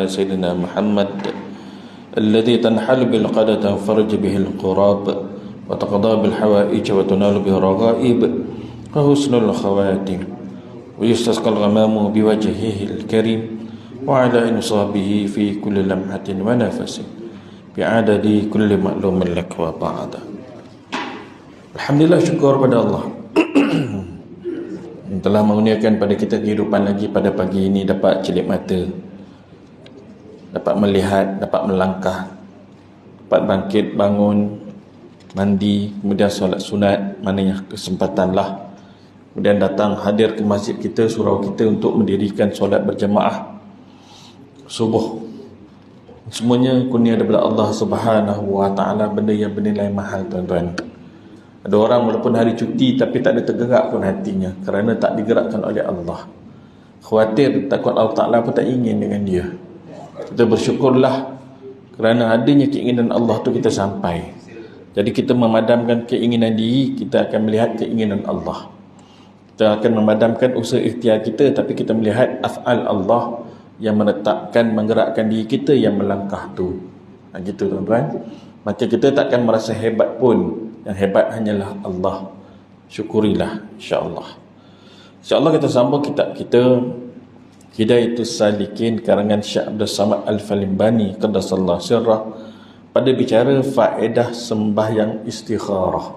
سيدنا محمد الذي تنحل بالقدة فرج به القراب وتقضى بالحوائج وتنال به الرغائب وحسن الخواتم ويستسقى الغمام بوجهه الكريم وعلى إنصابه في كل لمحة ونفس بعدد كل معلوم لك وبعد. Alhamdulillah, syukur pada Allah yang telah mengurniakan pada kita kehidupan lagi pada pagi ini, dapat celik mata, dapat melihat, dapat melangkah, dapat bangkit, bangun, mandi, kemudian solat sunat, mananya kesempatanlah, kemudian datang hadir ke masjid kita, surau kita untuk mendirikan solat berjamaah subuh. Semuanya kurnia daripada Allah Subhanahu wa taala, benda yang bernilai mahal, tuan-tuan. Ada orang walaupun hari cuti tapi tak ada tergerak pun hatinya kerana tak digerakkan oleh Allah. Khawatir, takut Allah Ta'ala pun tak ingin dengan dia. Kita bersyukurlah kerana adanya keinginan Allah tu kita sampai. Jadi kita memadamkan keinginan diri, kita akan melihat keinginan Allah. Kita akan memadamkan usaha ikhtiar kita, tapi kita melihat af'al Allah yang menetapkan, menggerakkan diri kita yang melangkah tu. Gitu, tuan-tuan. Maka kita takkan merasa hebat pun. Yang hebat hanyalah Allah. Syukurilah, insya-Allah. InsyaAllah kita sambung kitab kita Hidayatus Salikin karangan Syekh Abdul Samad Al-Falimbani qaddasallahu sirrah, pada bicara faedah sembahyang istikharah.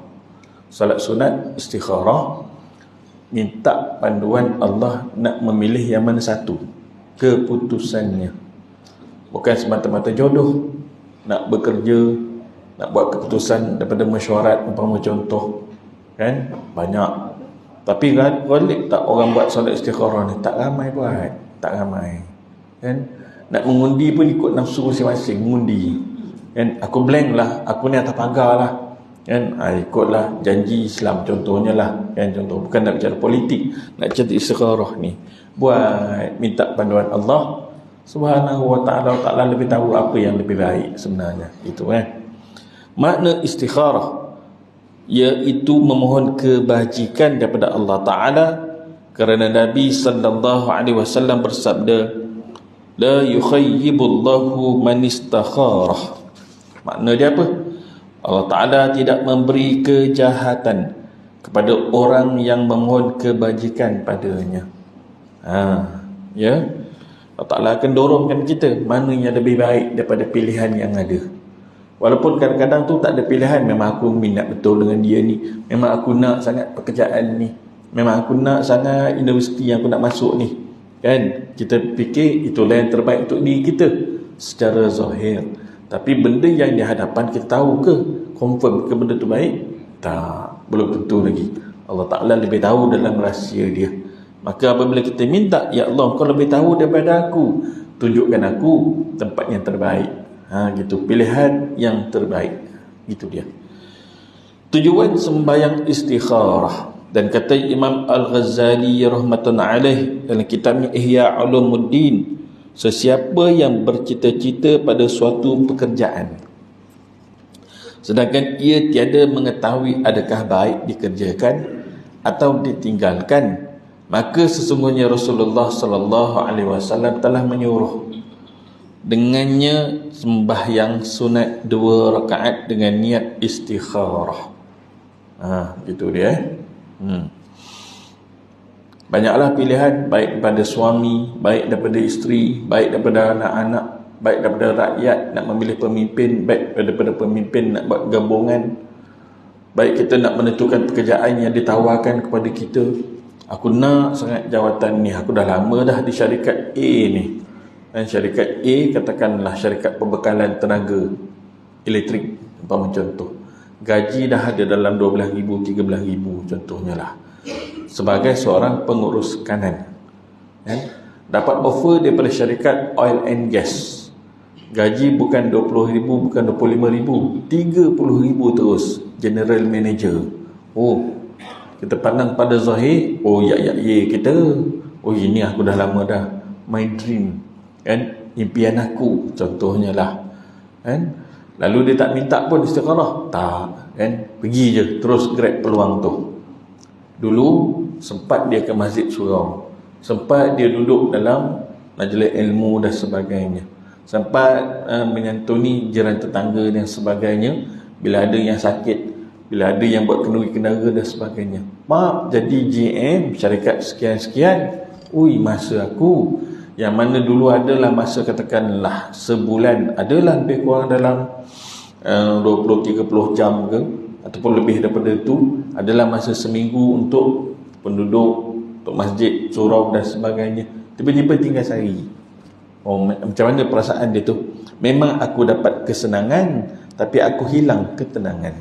Salat sunat istikharah, minta panduan Allah nak memilih yang mana satu keputusannya. Bukan semata-mata jodoh, nak bekerja, nak buat keputusan daripada mesyuarat, umpama contoh, kan banyak. Tapi kan golek tak orang buat solat istikharah ni? Tak ramai buat, tak ramai, kan. Nak mengundi pun ikut nafsu masing-masing mengundi, kan. Aku blank lah, aku ni atas pagar lah, kan. Ikutlah janji Islam contohnya lah, kan. Contoh, bukan nak bicara politik, nak bicara istikharah ni. Buat minta panduan Allah Subhanahu wa ta'ala. Allah lebih tahu apa yang lebih baik sebenarnya, itu kan. Makna istikharah iaitu memohon kebajikan daripada Allah Ta'ala, kerana Nabi sallallahu alaihi wasallam bersabda, la yukhayyibullahu man istakharah. Makna dia apa? Allah Ta'ala tidak memberi kejahatan kepada orang yang memohon kebajikan padanya. Ya, Allah Ta'ala akan dorongkan kita mana yang lebih baik daripada pilihan yang ada. Walaupun kadang-kadang tu tak ada pilihan, memang aku minat betul dengan dia ni, memang aku nak sangat pekerjaan ni, memang aku nak sangat universiti yang aku nak masuk ni, kan. Kita fikir itulah yang terbaik untuk diri kita secara zahir. Tapi benda yang di hadapan kita tahu ke, confirm ke benda tu baik? Tak, belum tentu lagi. Allah Ta'ala lebih tahu dalam rahsia dia. Maka apabila kita minta, ya Allah, kau lebih tahu daripada aku, tunjukkan aku tempat yang terbaik. Gitu, pilihan yang terbaik. Gitu dia tujuan sembahyang istikharah. Dan kata Imam Al-Ghazali rahmatan alaih dalam kitabnya Ihya Ulumuddin, sesiapa yang bercita-cita pada suatu pekerjaan sedangkan ia tiada mengetahui adakah baik dikerjakan atau ditinggalkan, maka sesungguhnya Rasulullah sallallahu alaihi wasallam telah menyuruh dengannya sembahyang sunat 2 rakaat dengan niat istikharah. Gitu dia. Banyaklah pilihan, baik daripada suami, baik daripada isteri, baik daripada anak-anak, baik daripada rakyat nak memilih pemimpin, baik daripada pemimpin nak buat gabungan, baik kita nak menentukan pekerjaan yang ditawarkan kepada kita. Aku nak sangat jawatan ni, aku dah lama dah di syarikat A ni. Dan syarikat A, katakanlah syarikat pembekalan tenaga elektrik, umpama contoh, gaji dah ada dalam 12,000, 13,000 contohnya lah, sebagai seorang pengurus kanan, kan? Dapat offer daripada syarikat oil and gas, gaji bukan 20,000, bukan 25,000, 30,000 terus, general manager. Kita pandang pada zahir, kita, ini aku dah lama dah, my dream, kan, impian aku contohnya lah, kan. Lalu dia tak minta pun istikharah, tak, kan, pergi je terus grab peluang tu. Dulu sempat dia ke masjid surau, sempat dia duduk dalam majlis ilmu dan sebagainya. Sempat menyantuni jiran tetangga dan sebagainya. Bila ada yang sakit, bila ada yang buat kenduri-kendara dan sebagainya. Mak, jadi GM syarikat sekian-sekian. Ui, masa aku yang mana dulu adalah masa katakanlah sebulan adalah lebih kurang dalam 20-30 jam ke, ataupun lebih daripada itu, adalah masa seminggu untuk penduduk, untuk masjid, surau dan sebagainya. Tiba-tiba tinggal sehari. Oh, macam mana perasaan dia tu? Memang aku dapat kesenangan, tapi aku hilang ketenangan.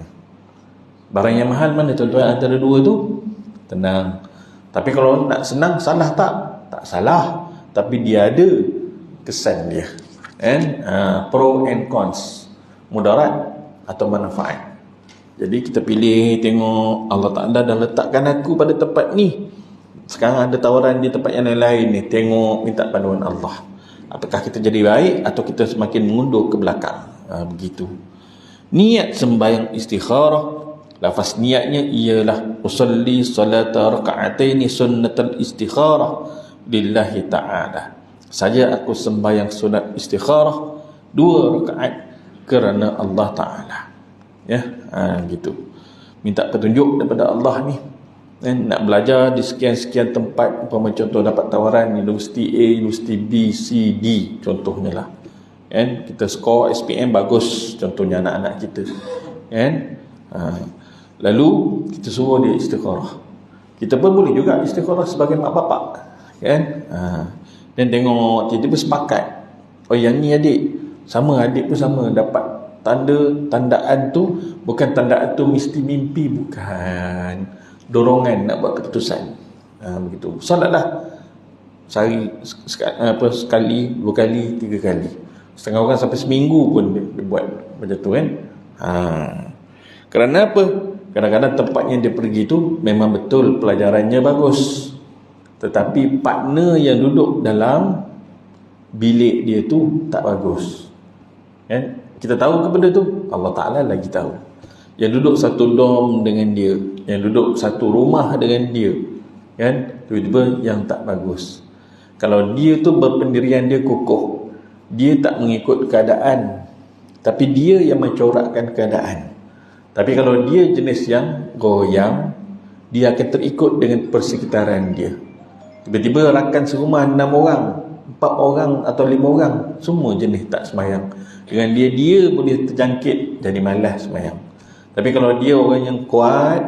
Barang yang mahal mana tuan-tuan antara dua tu? Tenang. Tapi kalau nak senang, salah tak? Tak salah. Tapi dia ada kesan dia. Pro and cons. Mudarat atau manfaat. Jadi kita pilih, tengok Allah Ta'ala dah letakkan aku pada tempat ni. Sekarang ada tawaran di tempat yang lain ni. Tengok, minta panduan Allah. Apakah kita jadi baik atau kita semakin mengundur ke belakang. Begitu. Niat sembahyang istikharah. Lafaz niatnya ialah usalli salata raka'ataini sunnatal istikharah lillahi ta'ala. Saja aku sembahyang sunat istikharah 2 rakaat kerana Allah Ta'ala. Ya, gitu. Minta petunjuk daripada Allah ni. Nak belajar di sekian-sekian tempat, umpama contoh dapat tawaran universiti A, universiti B, C, D contohnya lah. Kita skor SPM bagus contohnya anak-anak kita. Lalu kita suruh dia istikharah. Kita pun boleh juga istikharah sebagai mak bapak. Dan tengok tiba-tiba sepakat. Oh, yang ni adik sama, adik pun sama dapat tandaan tu. Bukan tandaan tu mesti mimpi, bukan. Dorongan nak buat keputusan. Begitu. Solatlah sekali, 2 kali, 3 kali. Setengah orang sampai seminggu pun dia buat macam tu kan. Kerana apa? Kadang-kadang tempat yang dia pergi tu memang betul pelajarannya bagus, tetapi partner yang duduk dalam bilik dia tu tak bagus. Kita tahu ke benda tu? Allah Ta'ala lagi tahu. Yang duduk satu dorm dengan dia, yang duduk satu rumah dengan dia, tiba-tiba yang tak bagus. Kalau dia tu berpendirian dia kokoh, dia tak mengikut keadaan, tapi dia yang mencorakkan keadaan. Tapi kalau dia jenis yang goyang, dia akan terikut dengan persekitaran dia. Tiba-tiba rakan serumah 6 orang, 4 orang atau 5 orang, semua jenis tak sembahyang. Dengan dia boleh terjangkit, jadi malas sembahyang. Tapi kalau dia orang yang kuat,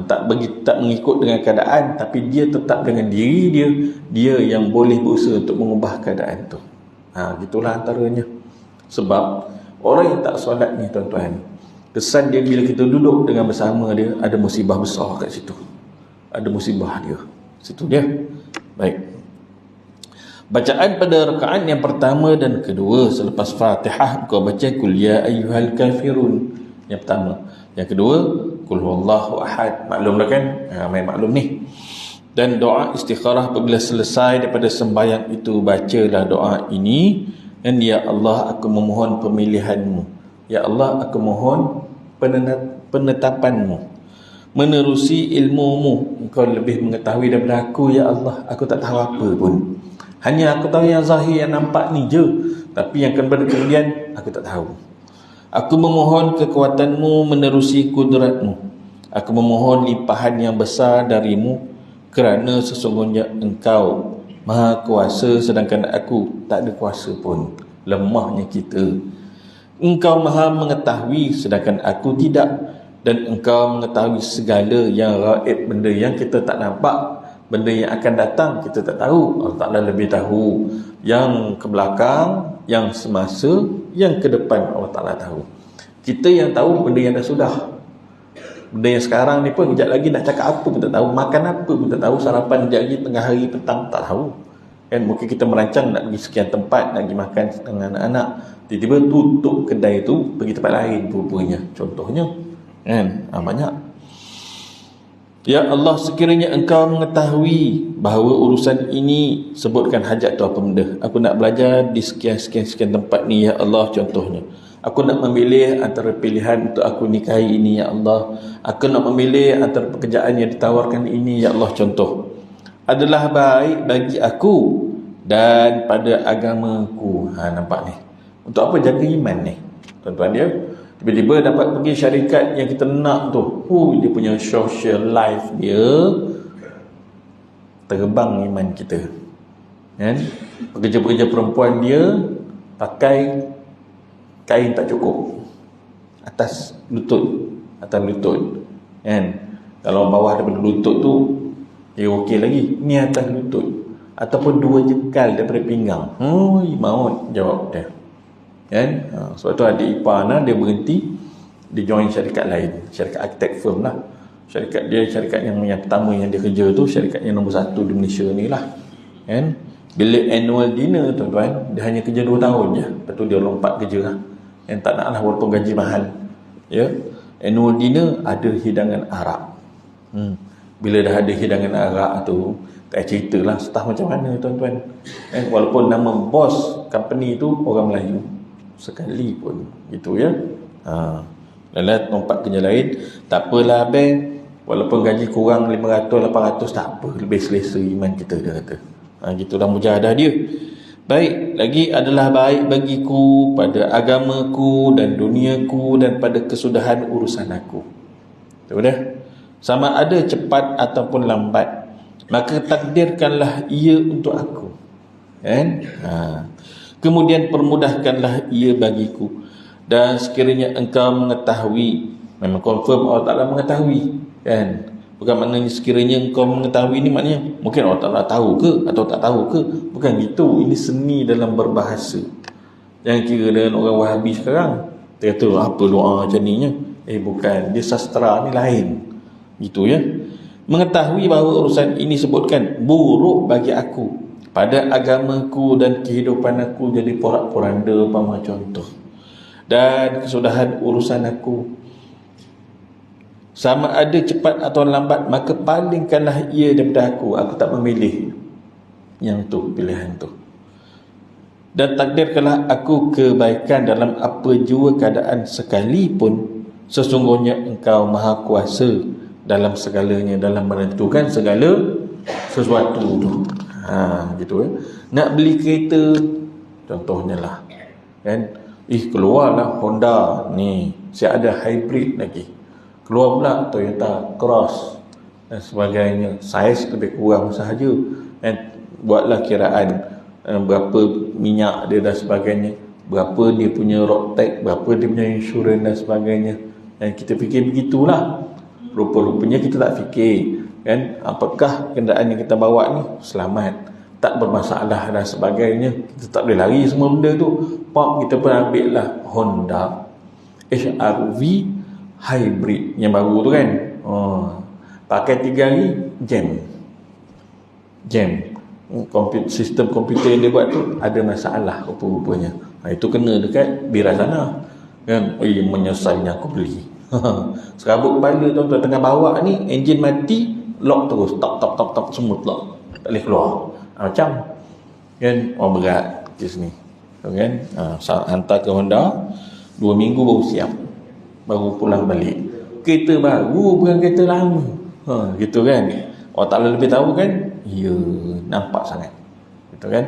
tak mengikut dengan keadaan, tapi dia tetap dengan diri dia yang boleh berusaha untuk mengubah keadaan tu. Gitulah antaranya. Sebab orang yang tak solat ni tuan-tuan, kesan dia bila kita duduk dengan bersama dia, ada musibah besar kat situ. Ada musibah dia. Situ dia. Baik. Bacaan pada rakaat yang pertama dan kedua selepas Fatihah, kau baca Qul ya ayyuhal kafirun. Yang pertama. Yang kedua, Qul huwallahu ahad. Maklum dah kan? Main maklum ni. Dan doa istikharah apabila selesai daripada sembahyang itu, bacalah doa ini. Dan ya Allah, aku memohon pemilihanmu. Ya Allah, aku mohon penetapanmu. Menerusi ilmumu. Engkau lebih mengetahui daripada aku, ya Allah. Aku tak tahu apa pun. Hanya aku tahu yang zahir, yang nampak ni je. Tapi yang kemudian, aku tak tahu. Aku memohon kekuatanmu menerusi kudratmu. Aku memohon limpahan yang besar darimu, kerana sesungguhnya engkau maha kuasa sedangkan aku tak ada kuasa pun. Lemahnya kita. Engkau maha mengetahui sedangkan aku tidak. Dan engkau mengetahui segala yang gaib, benda yang kita tak nampak, benda yang akan datang kita tak tahu. Allah Ta'ala lebih tahu. Yang ke belakang, yang semasa, yang ke depan Allah Ta'ala tahu. Kita yang tahu benda yang dah sudah. Benda yang sekarang ni pun kejap lagi nak cakap apa pun tak tahu. Makan apa pun tak tahu. Sarapan kejap lagi tengah hari petang tak tahu. Mungkin kita merancang nak pergi sekian tempat, nak pergi makan dengan anak-anak. Tiba-tiba tutup kedai tu, pergi tempat lain rupanya. Contohnya. Banyak. Ya Allah, sekiranya engkau mengetahui bahawa urusan ini, sebutkan hajat tu apa benda. Aku nak belajar di sekian-sekian tempat ni, ya Allah, contohnya. Aku nak memilih antara pilihan untuk aku nikahi ini, ya Allah. Aku nak memilih antara pekerjaan yang ditawarkan ini, ya Allah, contoh. Adalah baik bagi aku dan pada agamaku. Nampak ni, untuk apa jaga iman ni tuan-tuan dia? Tiba-tiba dapat pergi syarikat yang kita nak tu, dia punya social life dia terbang iman kita kan. Pekerja-pekerja perempuan dia pakai kain tak cukup atas lutut kan. Kalau bawah daripada lutut tu dia okey lagi, ni atas lutut ataupun 2 jengkal daripada pinggang, maut jawab dia kan. Sebab tu adik ipar dia berhenti, dia join syarikat lain, syarikat architect firm lah. Syarikat dia, syarikat yang pertama yang dia kerja tu, syarikat yang nombor 1 di Malaysia ni lah kan. Bila annual dinner tuan-tuan, dia hanya kerja 2 tahun je, lepas tu dia lompat kerja lah. Yang tak nak lah walaupun gaji mahal ya. Annual dinner ada hidangan arak. Bila dah ada hidangan arak tu, tak cerita lah staff macam mana tuan-tuan walaupun nama bos company tu orang Melayu sekali pun gitu ya. Lalat lompat kerja lain, tak apalah abang, walaupun gaji kurang 500-800 tak apa, lebih selesa iman kita, dia kata. Gitulah mujahadah dia. Baik, lagi adalah baik bagiku pada agamaku dan duniaku dan pada kesudahan urusan aku. Betul dah? Sama ada cepat ataupun lambat, maka takdirkanlah ia untuk aku kan. Kemudian permudahkanlah ia bagiku, dan sekiranya engkau mengetahui, memang confirm Allah Ta'ala mengetahui kan. Bukan maknanya sekiranya engkau mengetahui ni maknanya mungkin Allah Ta'ala tahu ke atau tak tahu ke, bukan gitu. Ini seni dalam berbahasa. Jangan kira dengan orang Wahabi sekarang dia kata apa doa macam ni nya. Bukan, dia sastra ni lain gitu ya. Mengetahui bahawa urusan ini sebutkan buruk bagi aku pada agamaku dan kehidupan aku jadi porak-poranda umpama contoh, dan kesudahan urusan aku sama ada cepat atau lambat, maka palingkanlah ia daripada aku tak memilih yang tu, pilihan tu. Dan takdirkanlah aku kebaikan dalam apa jua keadaan sekalipun, sesungguhnya engkau maha kuasa dalam segalanya, dalam menentukan segala sesuatu tu. Gitu ya. Nak beli kereta contohnya lah kan, keluarlah Honda ni, siap ada hybrid lagi, keluar pula Toyota Cross dan sebagainya, saiz lebih kurang sahaja kan. Buatlah kiraan berapa minyak dia dan sebagainya, berapa dia punya road tax, berapa dia punya insurans dan sebagainya. Dan kita fikir begitulah. Rupa-rupanya kita tak fikir kan, apakah kenderaan yang kita bawa ni selamat, tak bermasalah dan sebagainya. Kita tak boleh lari semua benda tu. Kita pun ambil lah Honda HR-V hybrid yang baru tu kan. Pakai 3 hari jam. Sistem komputer yang dia buat tu ada masalah rupa-rupanya. Itu kena dekat bira sana kan. Menyesalnya aku beli. Serabut kepala tuan-tuan, tengah bawa ni enjin mati, lock terus, tok semua lock, tak boleh keluar. Macam kan, berat kes ni kan. Hantar ke Honda 2 minggu baru siap, baru pulang balik. Kereta baru bukan kereta lama. Gitu kan. Allah Ta'ala lebih tahu kan. Ya, nampak sangat gitu kan.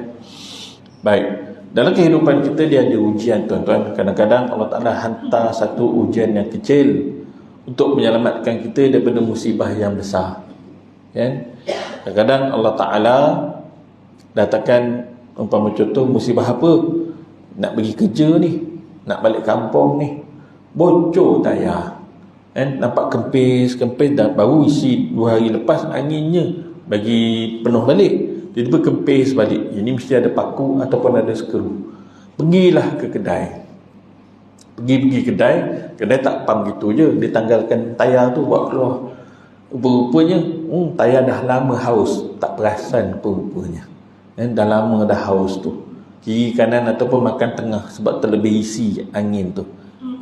Baik, dalam kehidupan kita dia ada ujian tuan-tuan. Kadang-kadang Allah Ta'ala hantar satu ujian yang kecil untuk menyelamatkan kita daripada musibah yang besar kan. Kadang-kadang Allah Ta'ala datangkan umpama contoh musibah apa, nak pergi kerja ni, nak balik kampung ni, bocor tayar kan, nampak kempis dah baru isi 2 hari lepas anginnya bagi penuh balik, tiba-tiba kempis balik. Ini mesti ada paku ataupun ada skru. Pergilah ke kedai, pergi kedai tak pam gitu je, dia tanggalkan tayar tu buat keluar. Rupanya tayar dah lama haus, tak perasan rupanya kan, dah lama dah haus tu, kiri kanan ataupun makan tengah sebab terlebih isi angin tu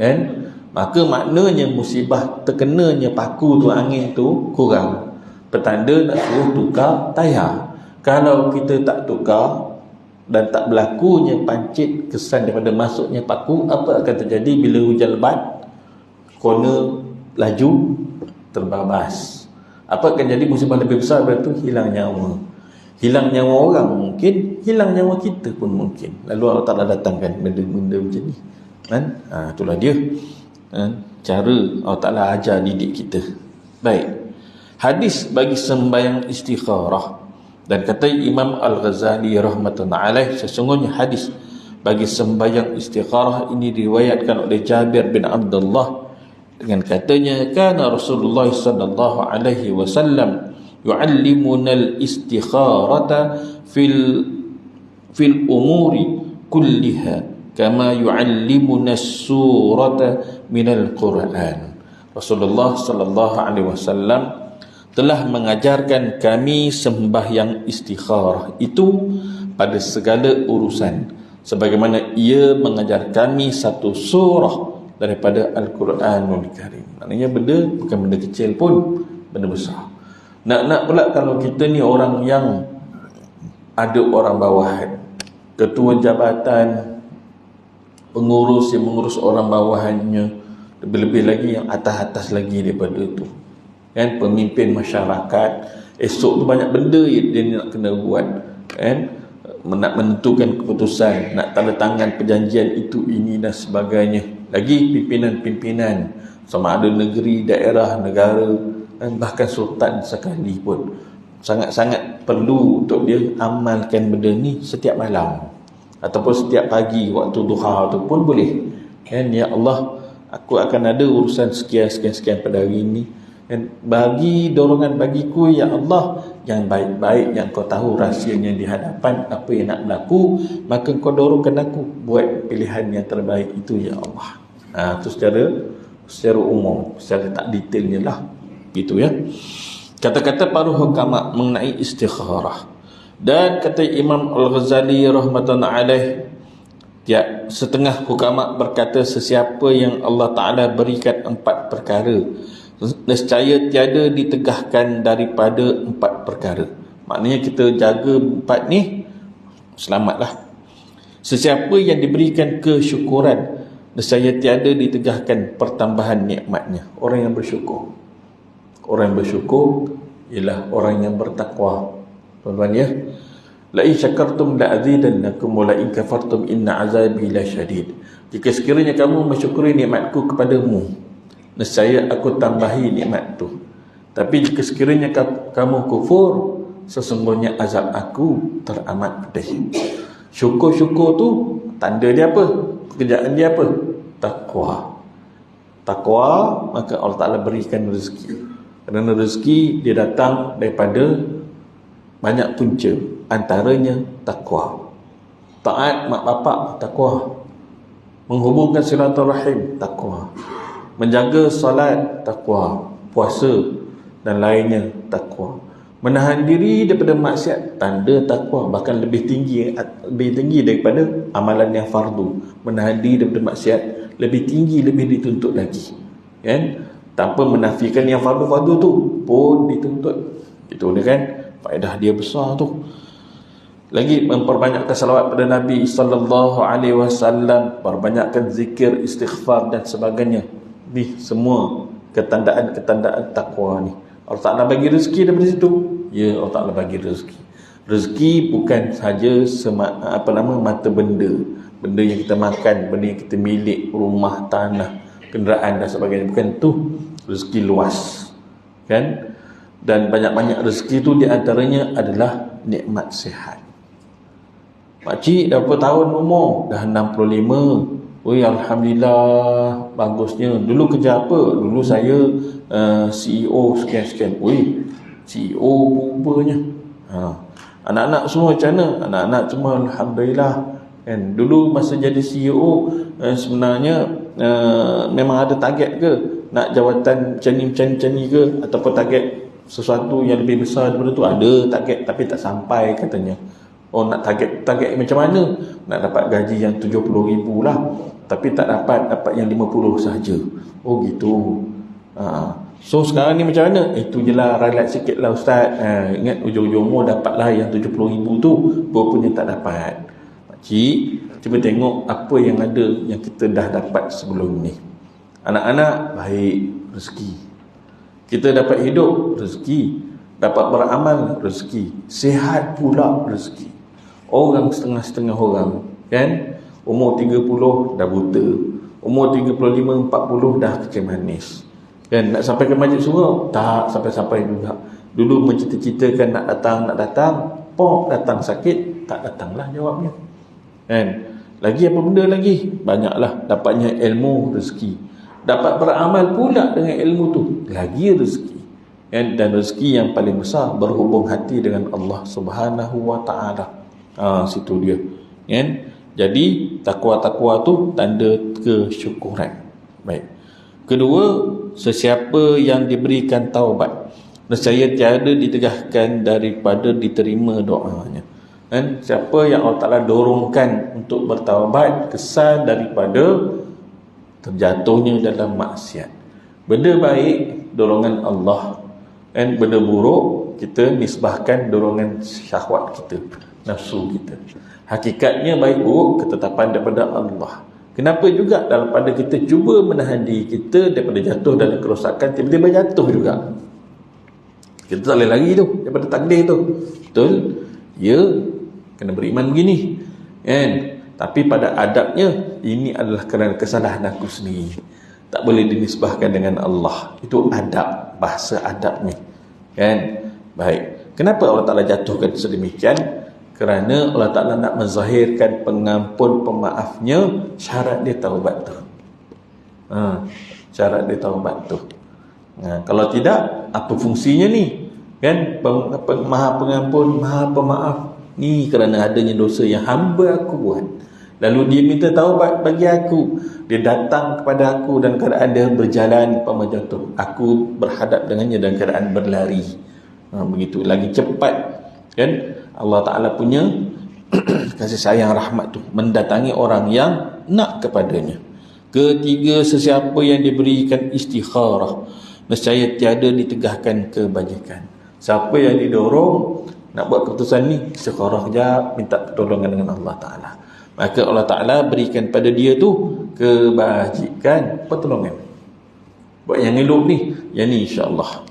kan. Maka maknanya musibah terkenanya paku tu, angin tu kurang, petanda nak suruh tukar tayar. Kalau kita tak tukar dan tak berlakunya pancit kesan daripada masuknya paku, apa akan terjadi bila hujan lebat? Corner laju terbabas. Apa akan jadi musibah lebih besar daripada itu? Hilang nyawa. Hilang nyawa orang mungkin, hilang nyawa kita pun mungkin. Lalu Allah Ta'ala datangkan benda-benda macam ni kan? Itulah dia cara Allah Ta'ala ajar didik kita. Baik, hadis bagi sembahyang istikharah. Dan kata Imam Al-Ghazali rahmatullahi alaih, sesungguhnya hadis bagi sembahyang istikharah ini diriwayatkan oleh Jabir bin Abdullah dengan katanya, kana Rasulullah sallallahu alaihi wasallam yu'allimuna al-istikharata fil umuri kulliha kama yu'allimuna as-surata minal Quran. Rasulullah sallallahu alaihi wasallam telah mengajarkan kami sembahyang istikharah itu pada segala urusan, sebagaimana ia mengajar kami satu surah daripada Al-Quranul Karim. Maknanya benda bukan benda kecil pun, benda besar. Nak pula kalau kita ni orang yang ada orang bawahan, ketua jabatan, pengurus yang mengurus orang bawahannya, lebih-lebih lagi yang atas-atas lagi daripada itu kan, pemimpin masyarakat, esok tu banyak benda dia nak kena buat kan, nak menentukan keputusan, nak tanda tangan perjanjian itu, ini dan sebagainya. Lagi pimpinan-pimpinan sama ada negeri, daerah, negara, dan bahkan sultan sekali pun sangat-sangat perlu untuk dia amalkan benda ni setiap malam ataupun setiap pagi waktu duha tu pun boleh kan. Ya Allah, aku akan ada urusan sekian pada hari ini, dan bagi dorongan bagiku ya Allah yang baik-baik, yang kau tahu rahsianya di hadapan apa yang nak berlaku, maka kau dorongkan aku buat pilihan yang terbaik itu ya Allah. Itu secara umum, secara tak detailnya lah gitu ya. Kata-kata para hukama mengenai istikharah. Dan kata Imam Al-Ghazali rahmatullahi alaih, ya, setengah hukama berkata sesiapa yang Allah Ta'ala berikan 4 perkara, nescaya tiada ditegahkan daripada 4 perkara. Maknanya kita jaga 4 ni, selamatlah. Sesiapa yang diberikan kesyukuran, nescaya tiada ditegahkan pertambahan nikmatnya. Orang yang bersyukur, orang yang bersyukur ialah orang yang bertakwa. Tuan-tuan ya, la in syakartum la azidannakum wa la in kafartum inna azabi lasyadid. Jika sekiranya kamu mensyukuri nikmatku kepadamu, nescaya aku tambahi nikmat tu. Tapi jika sekiranya kamu kufur, sesungguhnya azab aku teramat pedih. Syukur-syukur tu tanda dia apa? Pekerjaan dia apa? Takwa. Takwa, maka Allah Ta'ala berikan rezeki. Kerana rezeki dia datang daripada banyak punca, antaranya takwa. Taat mak bapak, takwa. Menghubungkan silaturahim, takwa. Menjaga salat, takwa. Puasa dan lainnya, takwa. Menahan diri daripada maksiat, tanda takwa. Bahkan lebih tinggi daripada amalan yang fardu. Menahan diri daripada maksiat lebih tinggi, lebih dituntut lagi kan? Tanpa menafikan yang fardu-fardu tu pun dituntut. Itu dia kan, faedah dia besar tu. Lagi memperbanyakkan salawat pada Nabi sallallahu alaihi wasallam, perbanyakkan zikir, istighfar dan sebagainya. Ni semua ketandaan-ketandaan takwa ni. Allah Ta'ala bagi rezeki daripada situ. Ya, Allah Ta'ala bagi rezeki. Rezeki bukan saja mata benda. Benda yang kita makan, benda yang kita milik, rumah, tanah, kenderaan dan sebagainya. Bukan tu rezeki luas kan. Dan banyak-banyak rezeki tu di antaranya adalah nikmat sihat. Makcik dah berapa tahun umur? Dah 65. Oi, Alhamdulillah, bagusnya. Dulu kerja apa? Dulu saya CEO sekian-sekian. Oi, CEO rupanya. Anak-anak semua macam mana? Anak-anak semua Alhamdulillah kan. Dulu masa jadi CEO sebenarnya memang ada target ke? Nak jawatan macam ni ke? Ataupun target sesuatu yang lebih besar daripada tu? Ada target tapi tak sampai katanya. Oh, nak target macam mana? Nak dapat gaji yang 70,000 lah, tapi tak dapat yang 50 sahaja. Oh gitu. So sekarang ni macam mana? Itu je lah, ralat sikit lah Ustaz. Ingat ujung-ujung umur dapatlah yang 70,000 tu, rupanya tak dapat. Makcik, cuba tengok apa yang ada yang kita dah dapat sebelum ni. Anak-anak baik, rezeki. Kita dapat hidup, rezeki. dapat beramal rezeki, sihat pula rezeki. Orang setengah-setengah orang kan, umur 30 dah buta, umur 35 40 dah kecil manis kan. Nak sampai ke masjid surau tak sampai-sampai juga. Dulu mencita-citakan nak datang, pok datang sakit, tak datanglah jawabnya kan. Lagi apa benda lagi? Banyaklah dapatnya ilmu rezeki. Dapat beramal pula dengan ilmu tu, lagi rezeki kan. Dan rezeki yang paling besar berhubung hati dengan Allah Subhanahu wa taala. Situ dia kan. Jadi takwa-takwa tu tanda kesyukuran. Baik. Kedua, sesiapa yang diberikan taubat, nescaya tiada ditegahkan daripada diterima doanya. Dan siapa yang Allah Ta'ala dorongkan untuk bertaubat, kesal daripada terjatuhnya dalam maksiat. Benda baik, dorongan Allah. Dan benda buruk, kita nisbahkan dorongan syahwat kita, nafsu kita. Hakikatnya baik buruk ketetapan daripada Allah. Kenapa juga daripada kita cuba menahan diri kita daripada jatuh dalam kerosakan, tiba-tiba jatuh juga. Kita tak boleh lari tu daripada takdir tu. Betul? Ya, kena beriman begini kan. Tapi pada adabnya, ini adalah kerana kesalahan aku sendiri, tak boleh dinisbahkan dengan Allah. Itu adab, bahasa adab ni kan. Baik, kenapa Allah Ta'ala jatuhkan sedemikian? Kerana Allah Ta'ala nak menzahirkan pengampun pemaafnya. Syarat dia taubat tu. Syarat dia taubat tu. Kalau tidak, apa fungsinya ni kan? Maha pengampun, maha pemaaf. Ni kerana adanya dosa yang hamba aku buat, lalu dia minta taubat bagi aku. Dia datang kepada aku dan keadaan dia berjalan pada jatuh, aku berhadap dengannya dalam keadaan berlari. Begitu lagi cepat kan Allah Ta'ala punya kasih sayang rahmat tu mendatangi orang yang nak kepadanya. Ketiga, sesiapa yang diberikan istikharah, nescaya tiada ditegahkan kebajikan. Siapa yang didorong nak buat keputusan ni, istikharah sekejap, minta pertolongan dengan Allah Ta'ala, maka Allah Ta'ala berikan pada dia tu kebajikan, pertolongan. Buat yang elok ni, yang ni insyaAllah,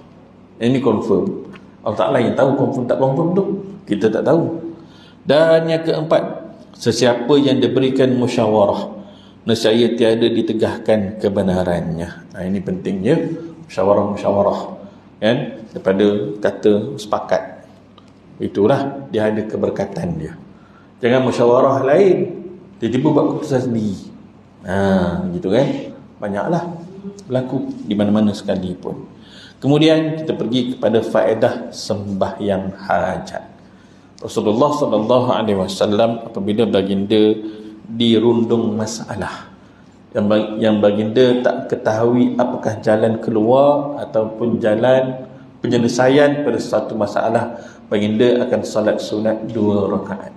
yang ni confirm. Allah Ta'ala yang tahu confirm tak confirm tu, kita tak tahu. Dan yang keempat, sesiapa yang diberikan musyawarah, nescaya tiada ditegahkan kebenarannya. Ini pentingnya musyawarah-musyawarah kan, daripada kata sepakat. Itulah dia ada keberkatan dia. Jangan musyawarah lain, tiba-tiba buat keputusan sendiri. Gitu kan. Banyaklah berlaku di mana-mana sekalipun. Kemudian kita pergi kepada faedah sembahyang hajat. Rasulullah sallallahu alaihi wasallam apabila baginda dirundung masalah, yang baginda tak ketahui apakah jalan keluar ataupun jalan penyelesaian pada satu masalah, baginda akan salat sunat 2 rakaat.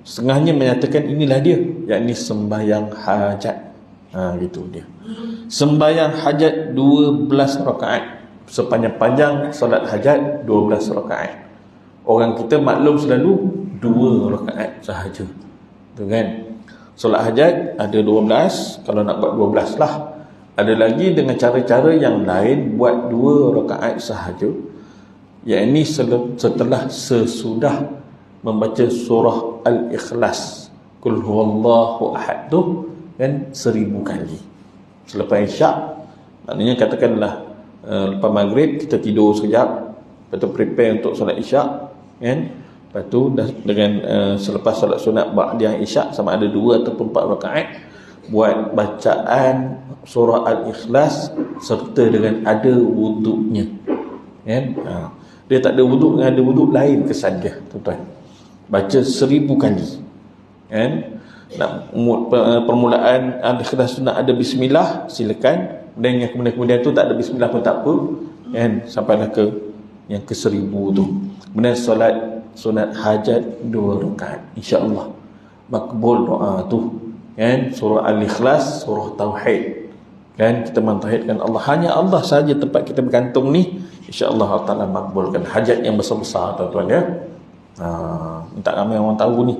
Setengahnya menyatakan inilah dia, yakni sembahyang hajat. Gitu dia. Sembahyang hajat 12 rakaat. Sepanjang-panjang solat hajat 12 rakaat. Orang kita maklum selalu 2 rakaat sahaja. Tu kan. Solat hajat ada 12, kalau nak buat 12 lah. Ada lagi dengan cara-cara yang lain buat 2 rakaat sahaja. Yakni setelah sesudah membaca surah Al-Ikhlas, Qul huwallahu ahad tu kan 1000 kali. Selepas isyak, maknanya katakanlah lepas maghrib kita tidur sekejap, lepas tu prepare untuk solat isyak kan. Lepas tu dengan selepas solat sunat ba'diyah isyak, sama ada 2 ataupun 4 rakaat, buat bacaan surah Al-Ikhlas serta dengan ada wuduknya kan. Dia tak ada wuduk dengan ada wuduk lain kesan dia tuan-tuan. Baca 1000 kali kan. Nak permulaan Al-Ikhlas sunat ada bismillah, silakan. Dan yang kemudian tu tak ada bismillah pun tak apa kan, sampailah ke yang ke 1000 tu. Kemudian solat sunat hajat 2 rakaat, insya-Allah makbul doa tu kan. Surah Al-Ikhlas, surah tauhid kan, kita mentauhidkan Allah, hanya Allah saja tempat kita bergantung ni, insya-Allah Allah Taala makbulkan hajat yang besar-besar tuan-tuan ya. Tak ramai orang tahu ni.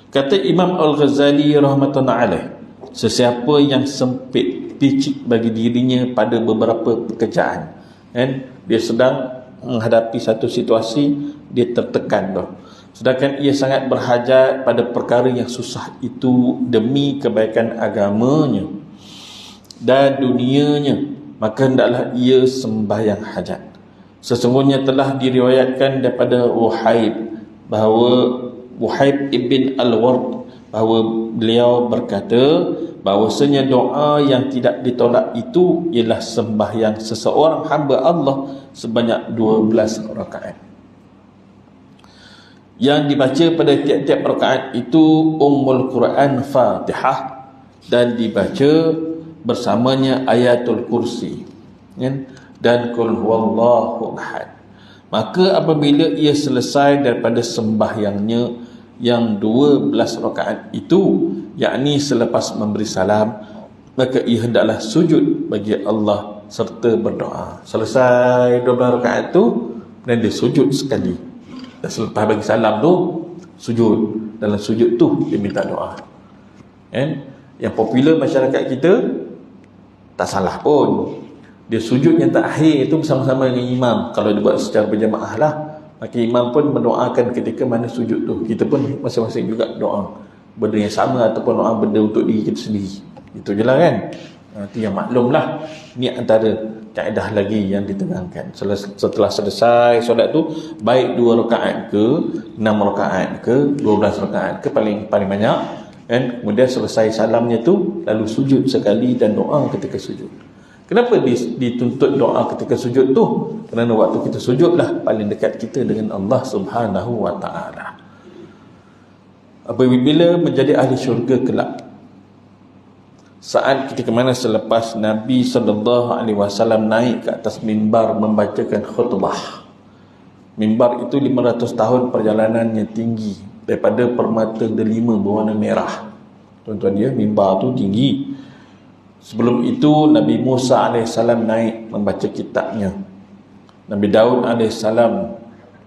Kata Imam Al-Ghazali rahmatullahi alaih, sesiapa yang sempit picik bagi dirinya pada beberapa pekerjaan kan, dia sedang menghadapi satu situasi, dia tertekan dah. Sedangkan ia sangat berhajat pada perkara yang susah itu demi kebaikan agamanya dan dunianya, maka hendaklah ia sembahyang hajat. Sesungguhnya telah diriwayatkan daripada Wuhaib ibn al-Ward bahawa beliau berkata bahawasanya doa yang tidak ditolak itu ialah sembahyang seseorang hamba Allah sebanyak 12 rakaat. Yang dibaca pada tiap-tiap rakaat itu Ummul Quran Fatihah dan dibaca bersamanya Ayatul Kursi, dan Qul Huwallahu Ahad. Maka apabila ia selesai daripada sembahyangnya yang 12 rakaat itu, yakni selepas memberi salam, maka ia hendaklah sujud bagi Allah serta berdoa. Selesai 12 rakaat tu, dan dia sujud sekali. Dan selepas bagi salam tu, sujud. Dalam sujud tu dia minta doa. Yang popular masyarakat kita, tak salah pun, dia sujud yang terakhir itu bersama-sama dengan imam. Kalau dia buat secara berjamaah lah, maka imam pun mendoakan ketika mana sujud tu. Kita pun masing-masing juga doa benda yang sama ataupun doa benda untuk diri kita sendiri. Itu je lah kan. Itu yang maklum lah. Ini antara kaedah lagi yang diterangkan. Setelah selesai solat tu, baik 2 rakaat ke 6 rakaat ke 12 rakaat ke, paling banyak kan, kemudian selesai salamnya tu lalu sujud sekali dan doa ketika sujud. Kenapa dituntut doa ketika sujud tu? Kerana waktu kita sujudlah paling dekat kita dengan Allah Subhanahu wa ta'ala. Apabila menjadi ahli syurga kelak, saat ketika mana selepas Nabi SAW naik ke atas mimbar membacakan khutbah. Mimbar itu 500 tahun perjalanannya tinggi, daripada permata delima berwarna merah. Tuan-tuan dia, mimbar tu tinggi. Sebelum itu Nabi Musa AS naik membaca kitabnya, Nabi Daud AS,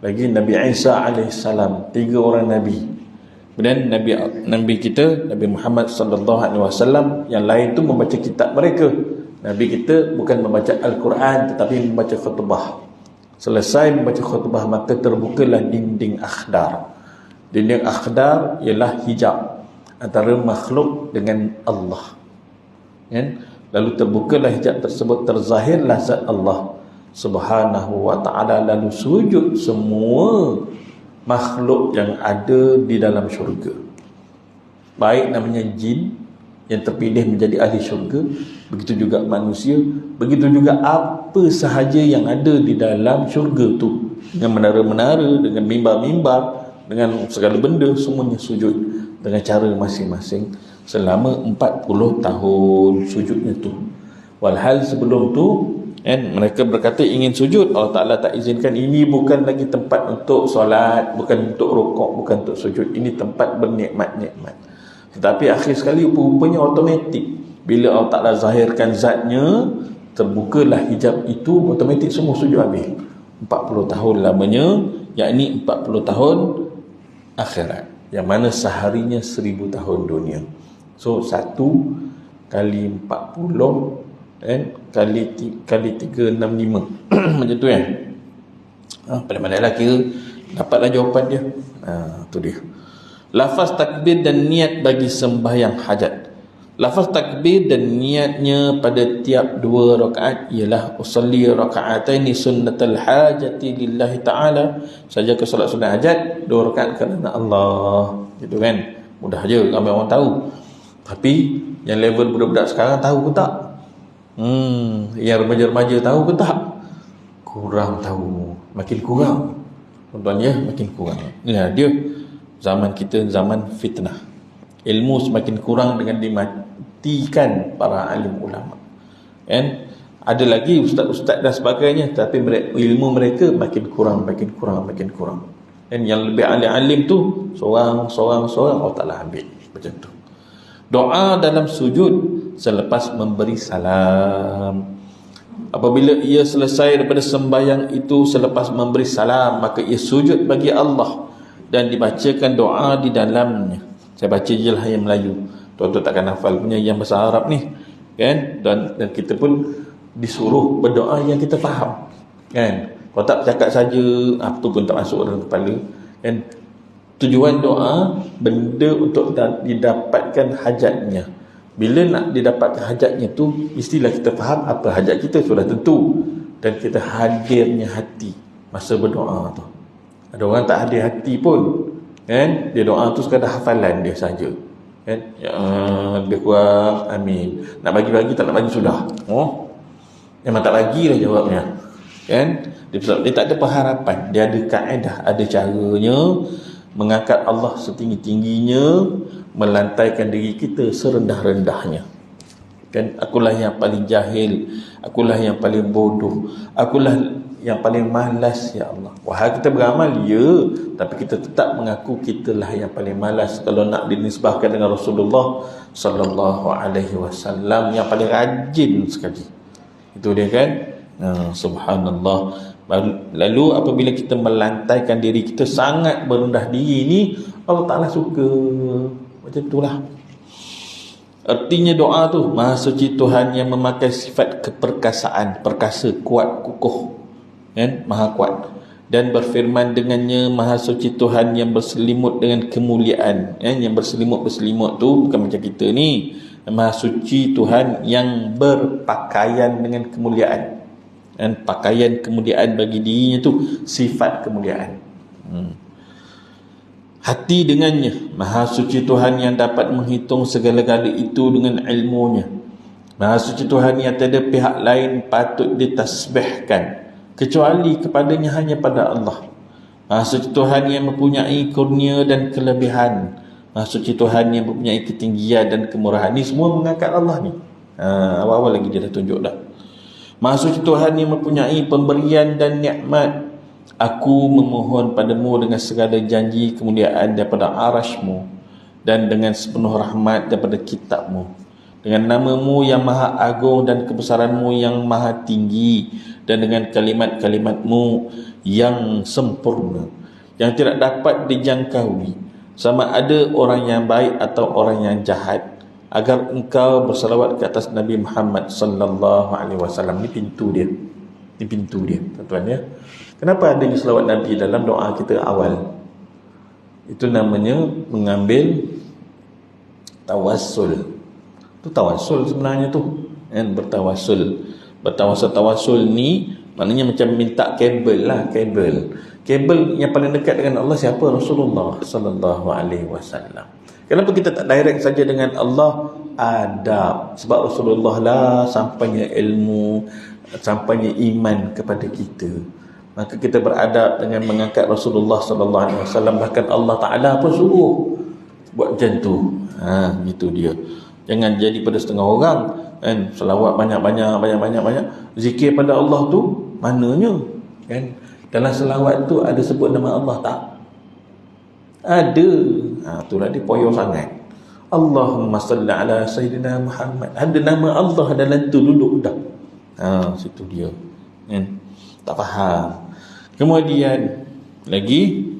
lagi Nabi Isa AS, 3 orang Nabi. Kemudian Nabi kita, Nabi Muhammad SAW, yang lain tu membaca kitab mereka. Nabi kita bukan membaca Al-Quran tetapi membaca khutbah. Selesai membaca khutbah, maka terbukalah dinding akhdar. Dinding akhdar ialah hijab antara makhluk dengan Allah. Lalu terbukalah hijab tersebut, terzahirlah zat Allah Subhanahu wa ta'ala, lalu sujud semua makhluk yang ada di dalam syurga, baik namanya jin yang terpilih menjadi ahli syurga, begitu juga manusia, begitu juga apa sahaja yang ada di dalam syurga tu, dengan menara-menara, dengan mimbar-mimbar, dengan segala benda, semuanya sujud dengan cara masing-masing selama 40 tahun sujudnya tu. Walhal sebelum tu mereka berkata ingin sujud, Allah Ta'ala tak izinkan. Ini bukan lagi tempat untuk solat, bukan untuk rukuk, bukan untuk sujud. Ini tempat bernikmat-nikmat. Tetapi akhir sekali rupanya automatik, bila Allah Ta'ala zahirkan zatnya, terbukalah hijab itu, automatik semua sujud habis. 40 tahun lamanya, yakni 40 tahun akhirat, yang mana seharinya 1000 tahun dunia. So 1 kali 40 kali 365 macam tu kan. Pandai-pandailah kira, dapatlah jawapan dia. Tu dia. Lafaz takbir dan niat bagi sembahyang hajat. Lafaz takbir dan niatnya pada tiap 2 rakaat ialah usalli raka'ataini sunnatal hajati lillahi ta'ala. Saja ke solat sunat hajat 2 rakaat kerana Allah. Gitu kan. Mudah je, ramai orang tahu. Tapi yang level budak-budak sekarang tahu ke tak? Yang remaja-remaja tahu ke tak? Kurang tahu. Makin kurang. Tuan-tuan ya, makin kurang. Ya, dia zaman kita zaman fitnah. Ilmu semakin kurang dengan dimatikan para alim ulama. Ada lagi ustaz-ustaz dan sebagainya, tapi ilmu mereka makin kurang. Dan yang lebih alim tu seorang Allah Ta'ala ambil. Macam tu. Doa dalam sujud selepas memberi salam. Apabila ia selesai daripada sembahyang itu selepas memberi salam, maka ia sujud bagi Allah dan dibacakan doa di dalamnya. Saya baca je lah yang Melayu. Tuan-tuan takkan hafal punya yang bahasa Arab ni, kan? Dan kita pun disuruh berdoa yang kita faham, kan? Kalau tak bercakap saja, apa tu pun tak masuk dalam kepala. Kan? Tujuan doa, benda untuk didapatkan hajatnya. Bila nak didapatkan hajatnya tu, mestilah kita faham apa hajat kita, sudah tentu. Dan kita hadirnya hati masa berdoa tu. Ada orang tak hadir hati pun, kan? Dia doa tu sekadar hafalan dia saja. Kan? Ya, lebih kurang amin. Nak bagi-bagi tak nak bagi sudah. Oh, memang tak bagilah jawabnya. Kan? Dia tak ada pengharapan. Dia ada kaedah, ada caranya mengangkat Allah setinggi-tingginya, melantaikan diri kita serendah-rendahnya. Kan? Akulah yang paling jahil, akulah yang paling bodoh, akulah yang paling malas, ya Allah. Wahai kita beramal, ya, tapi kita tetap mengaku kitalah yang paling malas. Kalau nak dinisbahkan dengan Rasulullah sallallahu alaihi wasallam, yang paling rajin sekali. Itu dia kan. Subhanallah. Lalu apabila kita melantaikan diri kita, sangat merendah diri ni, Allah Ta'ala suka. Macam itulah. Artinya doa tu, Maha Suci Tuhan yang memakai sifat keperkasaan, perkasa, kuat, kukuh, kan? Maha kuat. Dan berfirman dengannya, Maha Suci Tuhan yang berselimut dengan kemuliaan, kan? Yang berselimut tu bukan macam kita ni. Maha Suci Tuhan yang berpakaian dengan kemuliaan. Dan pakaian kemuliaan bagi dirinya tu sifat kemuliaan. Hati dengannya, Maha Suci Tuhan yang dapat menghitung segala-gala itu dengan ilmunya. Maha Suci Tuhan yang tiada pihak lain patut ditasbihkan kecuali kepadanya, hanya pada Allah. Maha Suci Tuhan yang mempunyai kurnia dan kelebihan. Maha Suci Tuhan yang mempunyai ketinggian dan kemurahan. Ni semua mengangkat Allah ni. Awal-awal lagi dia dah tunjuk dah. Maha Suci Tuhan yang mempunyai pemberian dan nikmat. Aku memohon padamu dengan segala janji kemuliaan daripada arasmu, dan dengan sepenuh rahmat daripada kitabmu, dengan namamu yang maha agung dan kebesaranmu yang maha tinggi, dan dengan kalimat-kalimatmu yang sempurna, yang tidak dapat dijangkaui, sama ada orang yang baik atau orang yang jahat, agar engkau bersalawat ke atas Nabi Muhammad sallallahu alaihi wasallam. Ni pintu dia. Ni pintu dia, tuan-tuan ya. Kenapa adanya selawat Nabi dalam doa kita awal? Itu namanya mengambil tawassul. Itu tawassul sebenarnya tu. Kan, bertawassul. Bertawassul ni maknanya macam minta kabel lah, kabel. Kabel yang paling dekat dengan Allah siapa? Rasulullah sallallahu alaihi wasallam. Kenapa kita tak direct saja dengan Allah? Adab. Sebab Rasulullah lah sampainya ilmu, sampainya iman kepada kita. Maka kita beradab dengan mengangkat Rasulullah sallallahu alaihi wasallam. Bahkan Allah Taala pun suruh buat macam tu. Gitu dia. Jangan jadi pada setengah orang kan, selawat banyak. Zikir pada Allah tu mananya? Kan dalam selawat tu ada sebut nama Allah tak? Ada. Itulah dia poyo sangat. Allahumma salli ala sayyidina Muhammad. Ada nama Allah dalam tu, duduk dah. Situ dia. Kan? Tak faham. Kemudian lagi,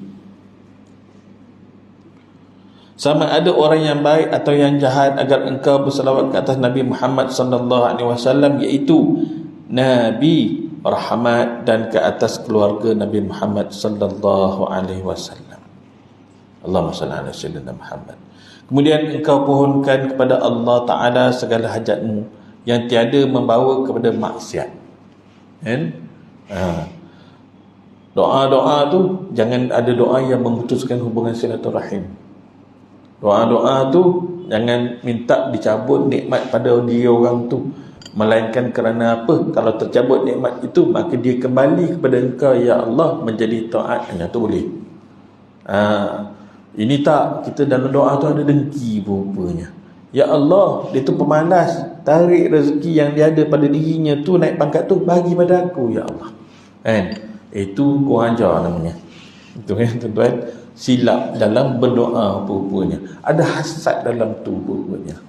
sama ada orang yang baik atau yang jahat, agar engkau berselawat ke atas Nabi Muhammad sallallahu alaihi wasallam, iaitu Nabi rahmat, dan ke atas keluarga Nabi Muhammad sallallahu alaihi wasallam. Allahumma salli ala sayyidina Muhammad. Kemudian engkau pohonkan kepada Allah Ta'ala segala hajatmu yang tiada membawa kepada maksiat. Kan? Doa-doa tu jangan ada doa yang memutuskan hubungan silaturahim. Doa-doa tu jangan minta dicabut nikmat pada dia orang tu, melainkan kerana apa? Kalau tercabut nikmat itu, maka dia kembali kepada engkau ya Allah menjadi taat. Itu boleh. Ini tak, kita dalam doa tu ada dengki rupanya. Ya Allah, dia tu pemalas, tarik rezeki yang dia ada pada dirinya tu, naik pangkat tu, bagi pada aku ya Allah. Kan? Itu kurang ajar namanya. Itu kan tuan-tuan, silap dalam berdoa rupanya. Ada hasad dalam tu rupanya.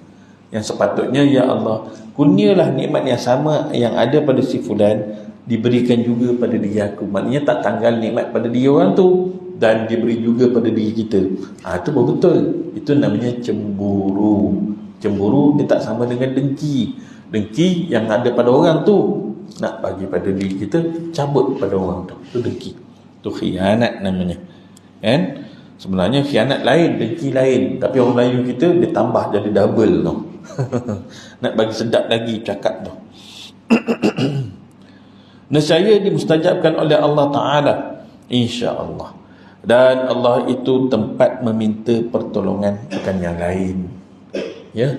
Yang sepatutnya ya Allah, kurnialah nikmat yang sama yang ada pada si fulan diberikan juga pada diri aku. Maknanya tak tanggal nikmat pada dia orang tu dan diberi juga pada diri kita. Itu betul. Itu namanya cemburu. Cemburu dia tak sama dengan dengki. Dengki yang ada pada orang tu nak bagi pada diri kita, cabut pada orang tu. Itu dengki. Itu khianat namanya. Kan? Sebenarnya khianat lain, dengki lain. Tapi orang Melayu kita, dia tambah jadi double tu. Nak bagi sedap lagi cakap tu. Nescaya dimustajabkan oleh Allah Ta'ala, insya-Allah. Dan Allah itu tempat meminta pertolongan, bukan yang lain. Ya.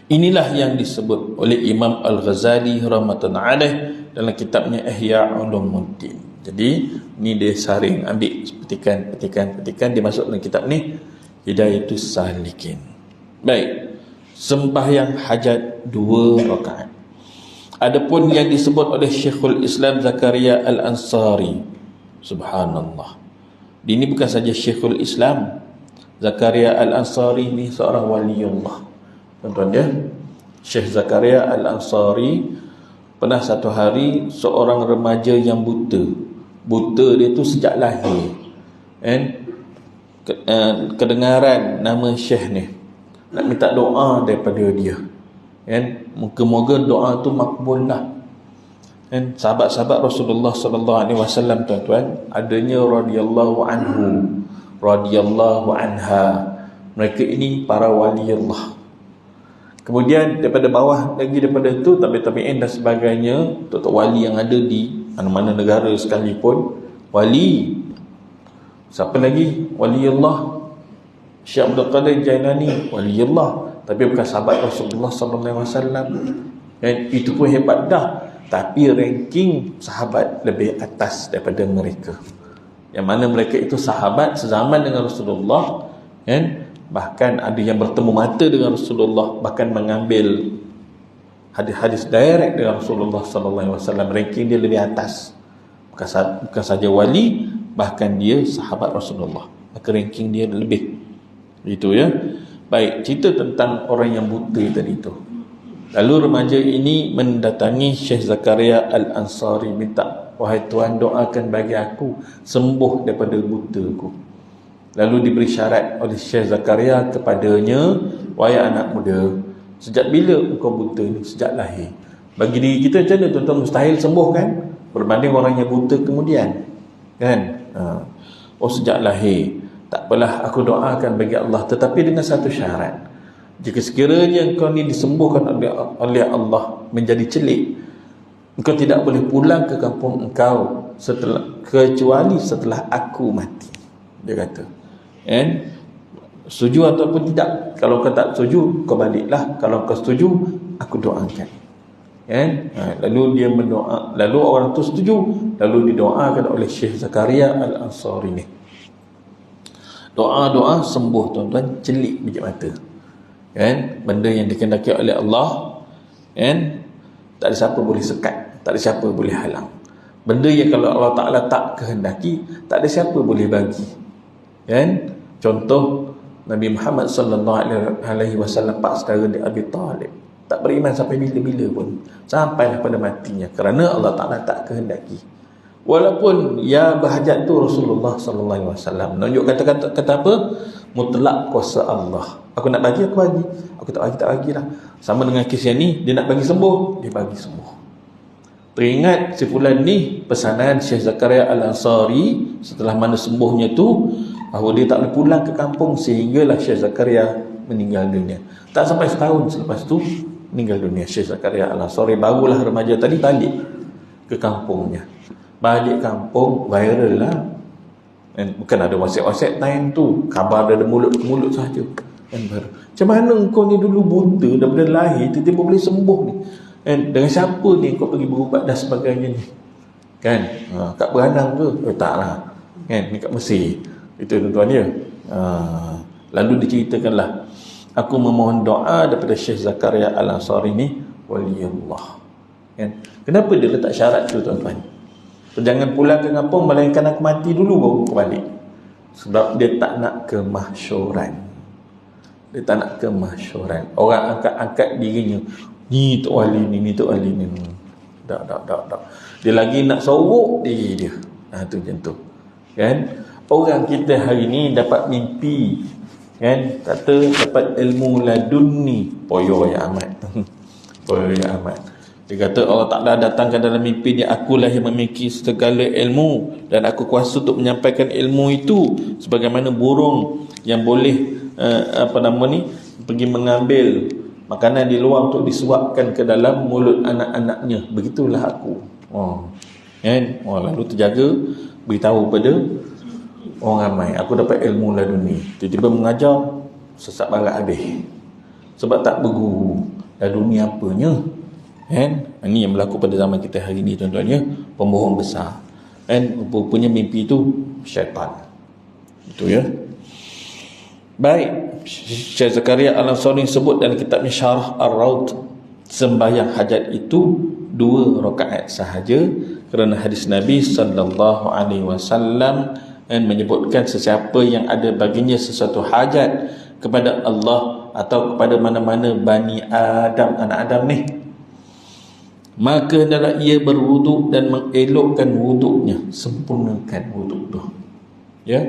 Inilah yang disebut oleh Imam Al-Ghazali rahmatullahi alaih dalam kitabnya Ihya Ulumuddin. Jadi ni dia saring, ambil petikan dia masuk dalam kitab ni, Hidayatus Salikin. Baik, sembahyang hajat 2 rakaat. Adapun yang disebut oleh Syekhul Islam Zakaria Al-Ansari, subhanallah, ini bukan saja Syekhul Islam Zakaria Al-Ansari ni seorang waliullah. Tuan-tuan ya, Syekh Zakaria Al-Ansari pernah satu hari seorang remaja yang buta dia tu sejak lahir, kedengaran nama Syekh ni, nak minta doa daripada dia, moga-moga doa tu makbul lah. Sahabat-sahabat Rasulullah sallallahu alaihi wasallam, tuan-tuan, adanya radhiyallahu anhu, radhiyallahu anha, mereka ini para wali Allah. Kemudian daripada bawah lagi, daripada itu tabi'in dan sebagainya, untuk wali yang ada di mana-mana negara sekalipun. Wali siapa lagi? Wali Allah Syekh Abdul Qadir Jailani, wali Allah, tapi bukan sahabat Rasulullah sallallahu alaihi wasallam. Dan itu pun hebat dah, tapi ranking sahabat lebih atas daripada mereka, yang mana mereka itu sahabat sezaman dengan Rasulullah, bahkan ada yang bertemu mata dengan Rasulullah, bahkan mengambil hadis-hadis direct dengan Rasulullah sallallahu alaihi wasallam. Ranking dia lebih atas, bukan saja wali, bahkan dia sahabat Rasulullah, maka ranking dia lebih. Itu ya. Baik, cerita tentang orang yang buta tadi tu. Lalu remaja ini mendatangi Syekh Zakaria Al-Ansari, minta, wahai Tuan, doakan bagi aku sembuh daripada butaku. Lalu diberi syarat oleh Syekh Zakaria kepadanya, wahai anak muda, sejak bila engkau buta ni? Sejak lahir. Bagi diri kita macam mana, tuan-tuan? Mustahil sembuh kan, berbanding orang yang buta kemudian, kan? Oh, sejak lahir. Tak apalah, aku doakan bagi Allah, tetapi dengan satu syarat. Jika sekiranya engkau ni disembuhkan oleh Allah menjadi celik, engkau tidak boleh pulang ke kampung engkau kecuali setelah aku mati. Dia kata, setuju ataupun tidak? Kalau kau tak setuju, kau baliklah. Kalau kau setuju, aku doakan. Lalu dia berdoa, lalu orang tu setuju, lalu didoakan oleh Syekh Zakaria Al-Ansari ni. Doa-doa sembuh, tuan-tuan, celik biji mata. Benda yang dikehendaki oleh Allah, tak ada siapa boleh sekat, tak ada siapa boleh halang. Benda yang kalau Allah Ta'ala tak kehendaki, tak ada siapa boleh bagi. Contoh, Nabi Muhammad sallallahu alaihi wasallam, pak saudara dia Abi Talib, tak beriman sampai bila-bila pun, sampailah pada matinya, kerana Allah Ta'ala tak kehendaki. Walaupun ya berhajat tu Rasulullah sallallahu alaihi wasallam, menunjuk kata apa? Mutlak kuasa Allah. Aku nak bagi, aku bagi. Aku tak bagi, tak bagilah. Sama dengan kes yang ni, dia nak bagi sembuh, dia bagi sembuh. Teringat si fulan ni, pesanan Syekh Zakaria Al-Ansari setelah mana sembuhnya tu, bahawa dia tak boleh pulang ke kampung, sehinggalah Syekh Zakaria meninggal dunia. Tak sampai setahun selepas tu meninggal dunia Syekh Zakaria Al-Ansari. Barulah remaja tadi balik ke kampungnya. Balik kampung, viral lah. Bukan ada WhatsApp time tu, khabar dari mulut ke mulut saja. Macam mana kau ni dulu buta, daripada lahir tiba-tiba boleh sembuh ni? Dengan siapa ni kau pergi berubat dan sebagainya ni? Kat Beranang ke? Tak lah. Ni kat Mesir. Itu tuan-tuan ya. Lalu diceritakanlah, aku memohon doa daripada Syekh Zakaria Al-Ansari ni, waliullah. Kenapa dia letak syarat tu, tuan-tuan? Jangan pulang ke kampung melainkan aku mati dulu baru aku balik. Sebab dia tak nak kemahsyuran. Dia tak nak kemahsyuran. Orang angkat-angkat dirinya, ni Tok Wali ni Tok Wali ni. Tak. Dia lagi nak sorok diri dia. Tu macam tu. Orang kita hari ni dapat mimpi, kata dapat ilmu ladunni, poyo yang amat. Poyo yang amat. Dia Dia kata Allah Ta'ala datangkan dalam mimpi dia, akulah yang memiliki segala ilmu dan aku kuasa untuk menyampaikan ilmu itu sebagaimana burung yang boleh pergi mengambil makanan di luar untuk disuapkan ke dalam mulut anak-anaknya. Begitulah aku. Lalu terjaga, beritahu pada orang ramai, aku dapat ilmu laduni. Tiba-tiba mengajar, sesat barat habis. Sebab tak berguru. Laduni apanya? Ini yang berlaku pada zaman kita hari ini, tuan-tuan ya. Pembohong besar. Rupanya mimpi itu syaitan. Itu ya. Baik, Syekh Zakaria Al-Ansari sebut dalam kitabnya Syarah Ar-Raud, sembahyang hajat itu 2 rakaat sahaja, kerana hadis Nabi sallallahu alaihi wasallam menyebutkan sesiapa yang ada baginya sesuatu hajat kepada Allah atau kepada mana-mana Bani Adam, anak Adam ni, maka hendaklah ia berwuduk dan mengelokkan wuduknya, sempurnakan wuduk tu. Ya,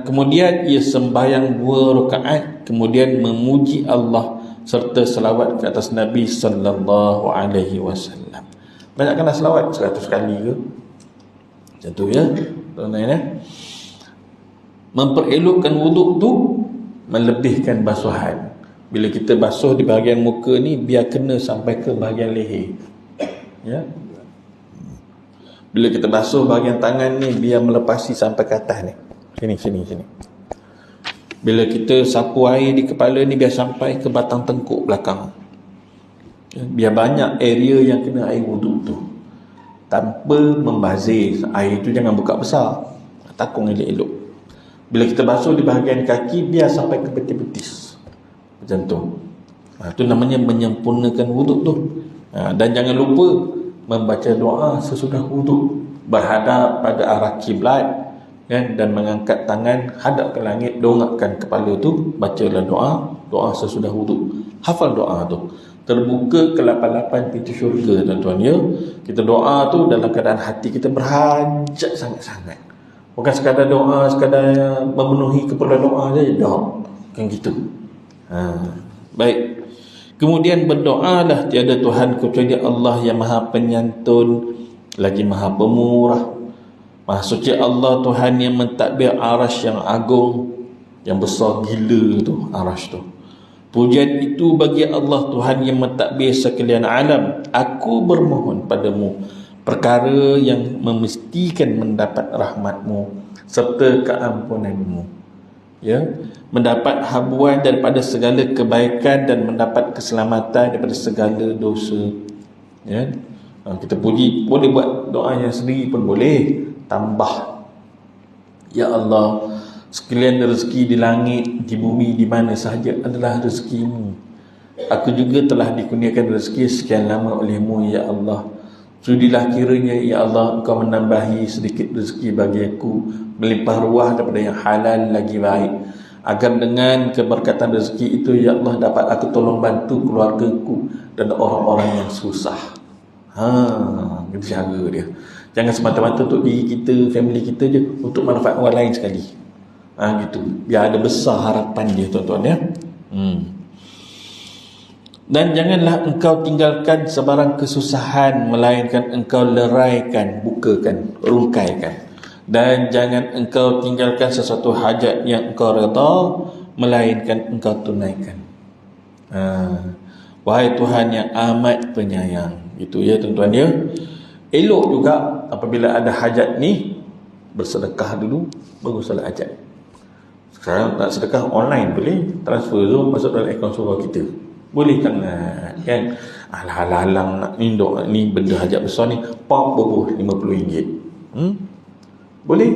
kemudian ia sembahyang 2 rakaat, kemudian memuji Allah serta selawat ke atas Nabi sallallahu alaihi wasallam. Banyakkanlah selawat 100 kali ke? Macam tu ya. Tuan-tuan, memperelokkan wuduk tu melebihkan basuhan. Bila kita basuh di bahagian muka ni, biar kena sampai ke bahagian leher. Ya. Bila kita basuh bahagian tangan ni, biar melepasi sampai ke atas ni. Sini. Bila kita sapu air di kepala ni, biar sampai ke batang tengkuk belakang. Biar banyak area yang kena air wuduk tu, tanpa membazir. Air tu jangan buka besar, takung elok-elok. Bila kita basuh di bahagian kaki, biar sampai ke betis-betis. Macam tu. Itu namanya menyempurnakan wuduk tu. Dan jangan lupa membaca doa sesudah wuduk, berhadap pada arah kiblat, dan mengangkat tangan hadap ke langit, dongakkan kepala tu, bacalah doa sesudah wuduk. Hafal doa tu. Terbuka ke-8 pintu syurga, tuan-tuan ya. Kita doa tu dalam keadaan hati kita berhajat sangat-sangat. Bukan sekadar doa, sekadar memenuhi keperluan doa saja, kan gitu. Baik. Kemudian berdoalah, tiada Tuhan kecuali Allah yang Maha Penyantun lagi Maha Pemurah. Maha suci Allah, Tuhan yang mentadbir arasy yang agung, yang besar gila tu arasy tu. Pujian itu bagi Allah, Tuhan yang mentadbir sekalian alam. Aku bermohon padamu perkara yang memestikan mendapat rahmatmu serta keampunanmu, ya, mendapat habuan daripada segala kebaikan dan mendapat keselamatan daripada segala dosa. Ya, kita puji, boleh buat doa yang sendiri pun boleh. Tambah, ya Allah, sekalian rezeki di langit, di bumi, di mana sahaja adalah rezekimu. Aku juga telah dikurniakan rezeki sekian lama olehmu, ya Allah. Sudilah kiranya, ya Allah, Engkau menambahi sedikit rezeki bagi aku, melimpah ruah daripada yang halal lagi baik, agar dengan keberkatan rezeki itu, ya Allah, dapat aku tolong bantu keluargaku dan orang-orang yang susah. Itu cara dia. Jangan semata-mata untuk diri kita, family kita je, untuk manfaat orang lain sekali. Gitu. Biar ada besar harapan dia, tuan-tuan ya. Dan janganlah engkau tinggalkan sebarang kesusahan, melainkan engkau leraikan, bukakan, rungkaikan. Dan jangan engkau tinggalkan sesuatu hajat yang engkau redha, melainkan engkau tunaikan. Wahai Tuhan yang amat penyayang. Itu ya, tuan-tuan ya. Elok juga apabila ada hajat ni, bersedekah dulu, baru salat hajat. Sekarang nak sedekah online boleh, transfer Zoom masuk dalam akaun surau kita. Boleh kan? Alang-alang nak ninduk ni benda hajat besar ni, pop boboh RM50. Boleh?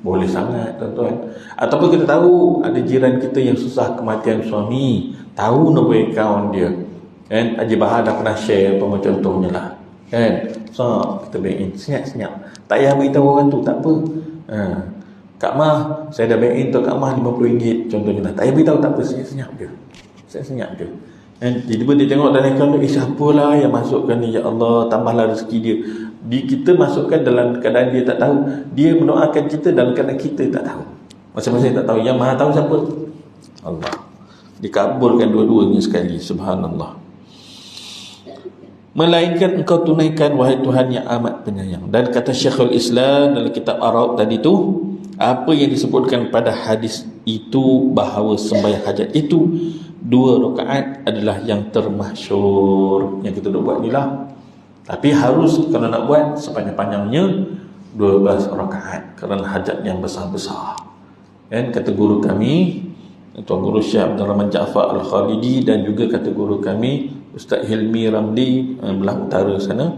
Boleh sangat, tuan-tuan. Ataupun kita tahu ada jiran kita yang susah kematian suami, tahu nombor akaun dia, kan? Haji Bahar dah pernah share apa contohnya lah, kan? So kita bank in senyap-senyap, tak payah beritahu orang tu, tak apa. Kak Mah, saya dah bank in untuk Kak Mah RM50 contohnya lah. Tak payah beritahu, tak apa, senyap-senyap je. Senyap-senyap je. Dan tiba-tiba dia tengok dalam akaun tu, siapalah yang masukkan ni, ya Allah, tambahlah rezeki dia. Kita masukkan dalam keadaan dia tak tahu. Dia mendoakan kita dalam keadaan kita tak tahu. Masing-masing tak tahu. Yang Maha tahu siapa? Allah. Dikabulkan dua-duanya sekali. Subhanallah. melainkan engkau tunaikan wahai Tuhan yang amat penyayang. Dan kata Syekhul Islam dalam kitab Ar-Raud tadi tu, apa yang disebutkan pada hadis itu bahawa sembahyang hajat itu 2 rakaat adalah yang termasyhur yang kita nak buat ni lah. Tapi harus kalau nak buat sepanjang-panjangnya 12 rakaat kerana hajat yang besar-besar. Kan kata guru kami Tuan Guru Syekh Abdul Rahman Jaafar Al-Khalidi, dan juga kata guru kami Ustaz Hilmi Ramli belah utara sana,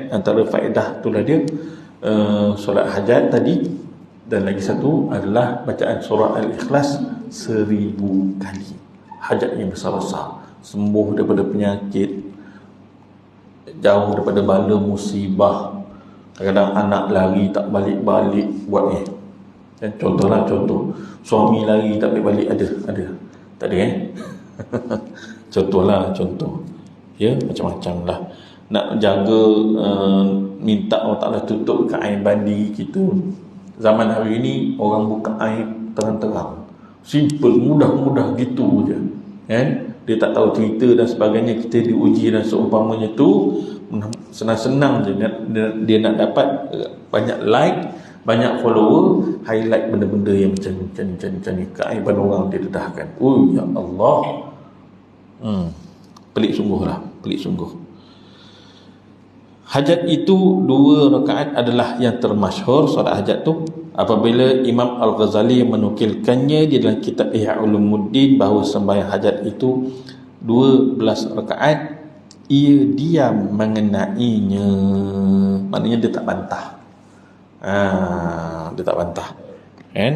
antara faedah itulah dia solat hajat tadi, dan lagi satu adalah bacaan surah Al-Ikhlas 1000 kali. Hajat yang besar-besar, sembuh daripada penyakit, jauh daripada bala musibah. Kadang-kadang anak lari tak balik-balik buat ni. Contohlah, contoh suami lari tak balik-balik, ada tak ada contoh ya, macam-macam lah. Nak jaga minta Allah Ta'ala tutup ke air bandi kita. Zaman hari ni orang buka air terang-terang, simple, mudah-mudah gitu je kan. Dia tak tahu cerita dan sebagainya, kita diuji dan seumpamanya tu. Senang-senang je dia nak dapat banyak like, banyak follower, highlight benda-benda yang macam ni, keaiban orang dia dedahkan. Oh ya Allah, pelik sungguh lah, pelik sungguh. Hajat itu 2 rakaat adalah yang termasyhur solat hajat tu. Apabila Imam Al-Ghazali menukilkannya di dalam kitab Ihya Ulumuddin bahawa sembahyang hajat itu 12 rakaat, ia diam mengenainya. Maknanya dia tak bantah. Dia tak bantah kan.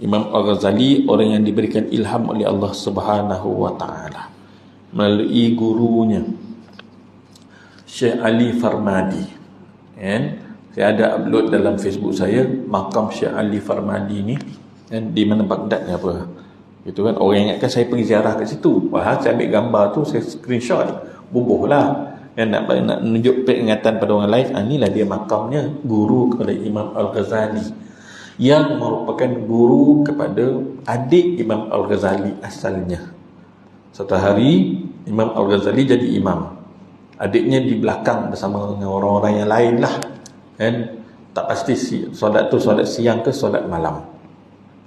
Imam Al-Ghazali orang yang diberikan ilham oleh Allah Subhanahu wa taala melalui gurunya Syekh Ali Farmadi kan. Saya ada upload dalam Facebook saya makam Syekh Ali Farmadi ni kan, di mana Baghdad ni apa gitu kan. Orang ingatkan saya pergi ziarah kat situ, wah saya ambil gambar tu, saya screenshot, bubuh lah yang nak menunjuk peringatan pada orang lain. Inilah dia makamnya, guru kepada Imam Al-Ghazali, yang merupakan guru kepada adik Imam Al-Ghazali asalnya. Satu hari Imam Al-Ghazali jadi imam, adiknya di belakang bersama dengan orang-orang yang lain lah kan. Tak pasti solat tu solat siang ke solat malam.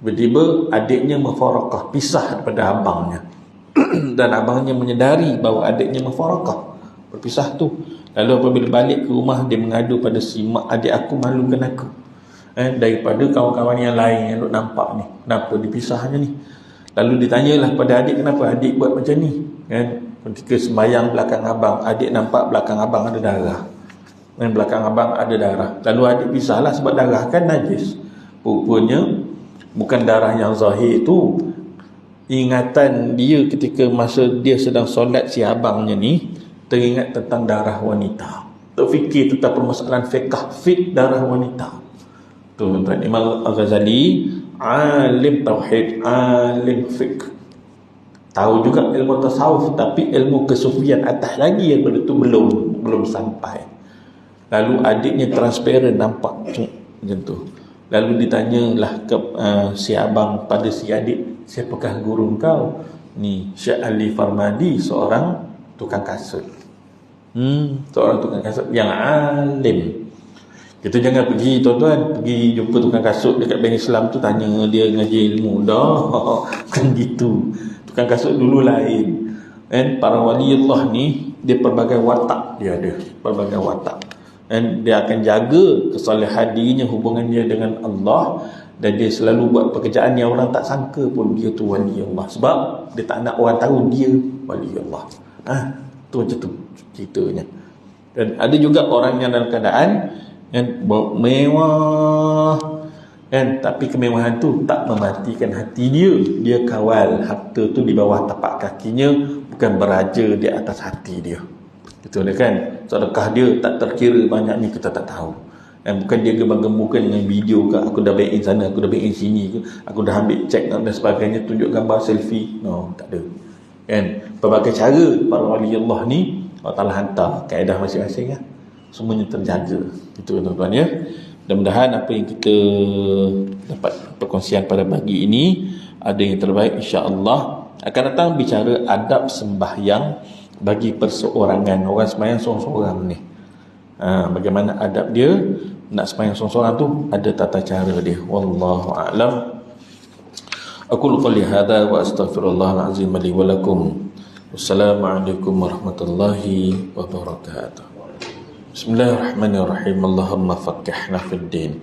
Tiba-tiba adiknya mufarakah, pisah daripada abangnya dan abangnya menyedari bahawa adiknya mufarakah, berpisah tu. Lalu apabila balik ke rumah, dia mengadu pada si mak, adik aku malukan aku daripada kawan-kawan yang lain yang duk nampak ni, kenapa dipisahnya ni. Lalu ditanyalah pada adik, kenapa adik buat macam ni kan. Ketika sembahyang belakang abang, adik nampak belakang abang ada darah dan belakang abang ada darah. Lalu adik pisahlah sebab darah kan najis. Rupanya bukan darah yang zahir tu, ingatan dia ketika masa dia sedang solat si abangnya ni, teringat tentang darah wanita, terfikir tentang permasalahan fiqh darah wanita. Tuan-tuan, Imam Al-Ghazali alim tauhid, alim fiqh, tahu juga ilmu tasawuf, tapi ilmu kesufian atas lagi yang benda tu belum sampai. Lalu adiknya transparent, nampak macam tu. Lalu ditanyalah ke si abang pada si adik, siapakah guru kau? Ni Syekh Ali Farmadi, seorang tukang kasut. Seorang tukang kasut yang alim. Kita jangan pergi, tuan-tuan, pergi jumpa tukang kasut dekat Bank Islam tu tanya dia ngaji ilmu. Dah, bukan gitu. Tukang kasut dulu lain. Dan para wali Allah ni, dia pelbagai watak dia ada, pelbagai watak. Dan dia akan jaga kesalehan dirinya, hubungan dia dengan Allah, dan dia selalu buat pekerjaan yang orang tak sangka pun dia tu wali Allah, sebab dia tak nak orang tahu dia wali Allah. Tu macam tu ceritanya. Dan ada juga orang yang dalam keadaan kan mewah kan, tapi kemewahan tu tak mematikan hati dia. Dia kawal harta tu di bawah tapak kakinya, bukan beraja di atas hati dia. Betul kan? Sedekah dia tak terkira banyak ni, kita tak tahu. Dan bukan dia gemar-gemburkan dengan video ke, aku dah baik sana, aku dah baik sini ke, aku dah ambil cek dan sebagainya, tunjuk gambar selfie. No, tak ada. Kan? Pelbagai cara para wali Allah ni Allah Ta'ala hantar kaedah masing-masing ya. Semuanya terjaga. Itu tuan-tuan ya. Mudah-mudahan apa yang kita dapat perkongsian pada pagi ini ada yang terbaik, insya-Allah. Akan datang bicara adab sembahyang bagi perseorangan. Orang sembahyang seorang-seorang ni, bagaimana adab dia nak sembahyang seorang-seorang tu, ada tata cara dia. Wallahu a'lam. Aku qali hadza wa astaghfirullahal azim li wa lakum. Wassalamualaikum warahmatullahi wabarakatuh. Bismillahirrahmanirrahim. Allahumma faqqihna fid din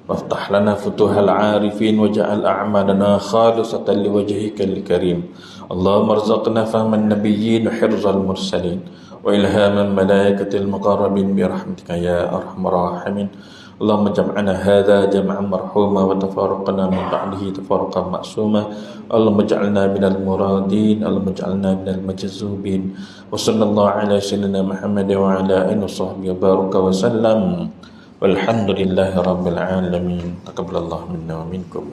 waftah lana futuhal arifin waj'al a'malana khalisatan liwajhikal karim. Allahumma arzuqna fahman nabiyyin wa hirzal mursalin wa ilhaman malaikatil muqarrabin bi rahmatika ya arhamar rahimin. Allahumma jam'ana hadha jam'an marhuma wa tafarraqna min ba'dihi tafarraqan ma'suma. Allahumma ja'alna minal muradin, Allahumma ja'alna minal majzubin. Wa sallallahu ala sayyidina Muhammad wa ala alihi wa sahbihi wa baraka wa sallam. Walhamdulillahi rabbil alamin. Taqabbalallahu minna wa minkum.